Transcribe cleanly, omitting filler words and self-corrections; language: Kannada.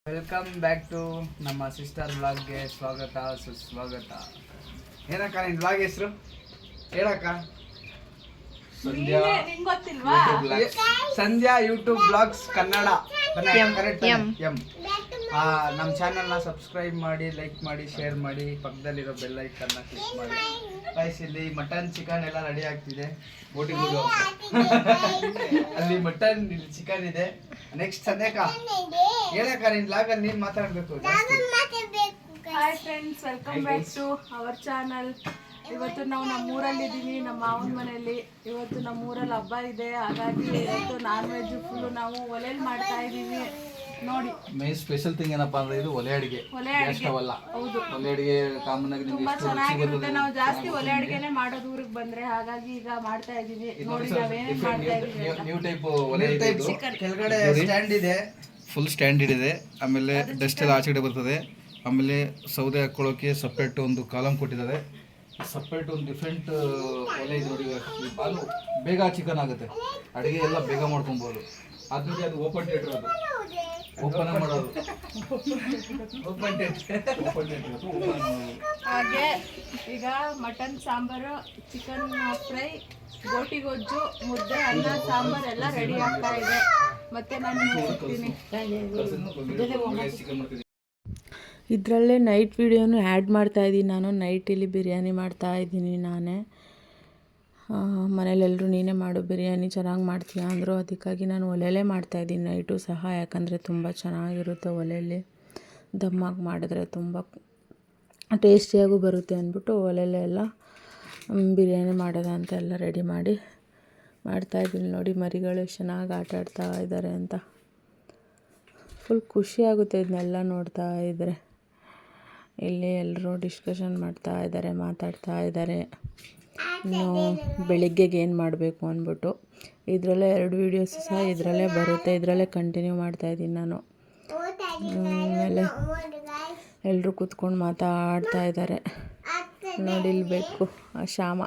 ವೆಲ್ಕಮ್ ಬ್ಯಾಕ್ ಟು ನಮ್ಮ ಸಿಸ್ಟರ್ ಬ್ಲಾಗ್ಗೆ ಸ್ವಾಗತ ಸುಸ್ವಾಗತ. ಏನಕ್ಕ ನಿನ್ನ ಬ್ಲಾಗ್ ಹೆಸರು ಹೇಳಕ್ಕ? ಸಂಧ್ಯಾ ಯೂಟ್ಯೂಬ್ ಬ್ಲಾಗ್ಸ್ ಕನ್ನಡ. ನಮ್ಮ ಚಾನಲ್ನ ಸಬ್ಸ್ಕ್ರೈಬ್ ಮಾಡಿ, ಲೈಕ್ ಮಾಡಿ, ಶೇರ್ ಮಾಡಿ, ಪಕ್ಕದಲ್ಲಿರೋ ಬೆಲ್ ಐಕನ್ನ ಕ್ಲಿಕ್ ಮಾಡಿ. ಗೈಸ್, ಇಲ್ಲಿ ಮಟನ್ ಚಿಕನ್ ಎಲ್ಲ ರೆಡಿ ಆಗ್ತಿದೆ. ಬೋಟಿಗಳು ಅಲ್ಲಿ ಮಟನ್, ಇಲ್ಲಿ ಚಿಕನ್ ಇದೆ. ನೆಕ್ಸ್ಟ್ ಸಂದೇಕ ಹೇಳಕ್ಕ, ನಿನ್ ಬ್ಲಾಗಲ್ಲಿ ನೀನ್ ಮಾತಾಡ್ಬೇಕು. Hi friends, welcome back to our channel. ಇವತ್ತು ನಾವು ನಮ್ಮೂರಲ್ಲಿದ್ದೀವಿ, ನಮ್ಮ ಮಾವನ ಮನೆಯಲ್ಲಿ. ಇವತ್ತು ನಮ್ಮೂರಲ್ಲಿ ಹಬ್ಬ ಇದೆ, ಹಾಗಾಗಿ ಇವತ್ತು ನಾನ್ ವೆಜ್ ಫುಲ್ಲು ನಾವು ಒಲೆಯಲ್ಲಿ ಮಾಡ್ತಾ ಇದ್ದೀವಿ. ನೋಡಿ, ಮೇನ್ ಸ್ಪೆಷಲ್ ಥಿಂಗ್ ಏನಪ್ಪಾ ಅಂದ್ರೆ ಇದು ಒಲೆ ಅಡಿಗೆ. ಒಲೆ ಅಡಿಗೆ ಹೌದು, ಒಲೆ ಅಡಿಗೆ ಕಾಮನ್ ಆಗಿ ತುಂಬಾ ಚೆನ್ನಾಗಿರುತ್ತೆ. ನಾವು ಜಾಸ್ತಿ ಒಲೆ ಅಡಿಗೆನೆ ಮಾಡೋದು ಊರಿಗೆ ಬಂದ್ರೆ, ಹಾಗಾಗಿ ಈಗ ಮಾಡ್ತಾ ಇದೀವಿ. ನೋಡಿ ನಾವೇನೇನ್ ಮಾಡ್ತಾ ಇದೀವಿ. ನ್ಯೂ ಟೈಪ್ ಒಲೆ ಇದೆ. ಕೆಳಗಡೆ ಸ್ಟ್ಯಾಂಡ್ ಇದೆ, ಫುಲ್ ಸ್ಟ್ಯಾಂಡ್ ಇದೆ. ಆಮೇಲೆ ಡಸ್ಟ್ ಎಲ್ಲ ಆಚೆಗಡೆ ಬರ್ತದೆ. ಆಮೇಲೆ ಸೌದೆ ಹಾಕೊಳ್ಳೋಕೆ ಸಪ್ರೇಟ್ ಒಂದು ಕಾಲಮ್ ಕೊಟ್ಟಿದ್ದಾರೆ. ಸಪ್ರೇಟ್ ಒಂದು ಡಿಫ್ರೆಂಟ್ ಒಲೆ ಇದೆ ನೋಡಿ. ಅದು ಬೇಗ ಚಿಕನ್ ಆಗುತ್ತೆ, ಅಡುಗೆ ಎಲ್ಲ ಬೇಗ ಮಾಡ್ಕೊಬೋದು. ಆದ್ಮೇಲೆ ಅದು ಓಪನ್ ಥಿಯೇಟರ್, ಅದು ಓಪನ್ ಮಾಡೋದು. ಹಾಗೆ ಈಗ ಮಟನ್ ಸಾಂಬಾರು, ಚಿಕನ್ ಫ್ರೈ, ಬೋಟಿ ಗೊಜ್ಜು, ಮುದ್ದೆ, ಅನ್ನ, ಸಾಂಬಾರು ಎಲ್ಲ ರೆಡಿ ಆಗ್ತಾ ಇದೆ. ಮತ್ತೆ ನಾನು ಹೋಗ್ತೀನಿ. ಇದರಲ್ಲೇ ನೈಟ್ ವಿಡಿಯೋನು ಆ್ಯಡ್ ಮಾಡ್ತಾಯಿದ್ದೀನಿ. ನಾನು ನೈಟಲ್ಲಿ ಬಿರಿಯಾನಿ ಮಾಡ್ತಾಯಿದ್ದೀನಿ ನಾನೇ. ಮನೇಲೆಲ್ಲರೂ ನೀನೇ ಮಾಡು ಬಿರಿಯಾನಿ, ಚೆನ್ನಾಗಿ ಮಾಡ್ತೀಯಾ ಅಂದರು. ಅದಕ್ಕಾಗಿ ನಾನು ಒಲೆಯಲ್ಲೇ ಮಾಡ್ತಾಯಿದ್ದೀನಿ ನೈಟು ಸಹ, ಯಾಕಂದರೆ ತುಂಬ ಚೆನ್ನಾಗಿರುತ್ತೆ ಒಲೆಯಲ್ಲಿ. ದಮ್ಮಾಗಿ ಮಾಡಿದ್ರೆ ತುಂಬ ಟೇಸ್ಟಿಯಾಗೂ ಬರುತ್ತೆ ಅಂದ್ಬಿಟ್ಟು ಒಲೆಯಲ್ಲೇ ಎಲ್ಲ ಬಿರಿಯಾನಿ ಮಾಡೋದ ಅಂತ ಎಲ್ಲ ರೆಡಿ ಮಾಡಿ ಮಾಡ್ತಾಯಿದ್ದೀನಿ. ನೋಡಿ ಮರಿಗಳು ಎಷ್ಟು ಚೆನ್ನಾಗಿ ಆಟ ಆಡ್ತಾ ಇದ್ದಾರೆ ಅಂತ. ಫುಲ್ ಖುಷಿಯಾಗುತ್ತೆ ಇದನ್ನೆಲ್ಲ ನೋಡ್ತಾ ಇದ್ದರೆ. ಇಲ್ಲಿ ಎಲ್ಲರೂ ಡಿಸ್ಕಷನ್ ಮಾಡ್ತಾ ಇದ್ದಾರೆ, ಮಾತಾಡ್ತಾ ಇದ್ದಾರೆ. ಇನ್ನು ಬೆಳಿಗ್ಗೆಗೆ ಏನು ಮಾಡಬೇಕು ಅಂದ್ಬಿಟ್ಟು ಇದರಲ್ಲೇ 2 ವೀಡಿಯೋಸ್ ಸಹ ಇದರಲ್ಲೇ ಬರುತ್ತೆ. ಇದರಲ್ಲೇ ಕಂಟಿನ್ಯೂ ಮಾಡ್ತಾಯಿದ್ದೀನಿ ನಾನು. ಆಮೇಲೆ ಎಲ್ಲರೂ ಕೂತ್ಕೊಂಡು ಮಾತಾಡ್ತಾ ಇದ್ದಾರೆ. ನೋಡಿ, ಇಲ್ಲಿ ಬೇಕು ಆ ಶ್ಯಾಮ.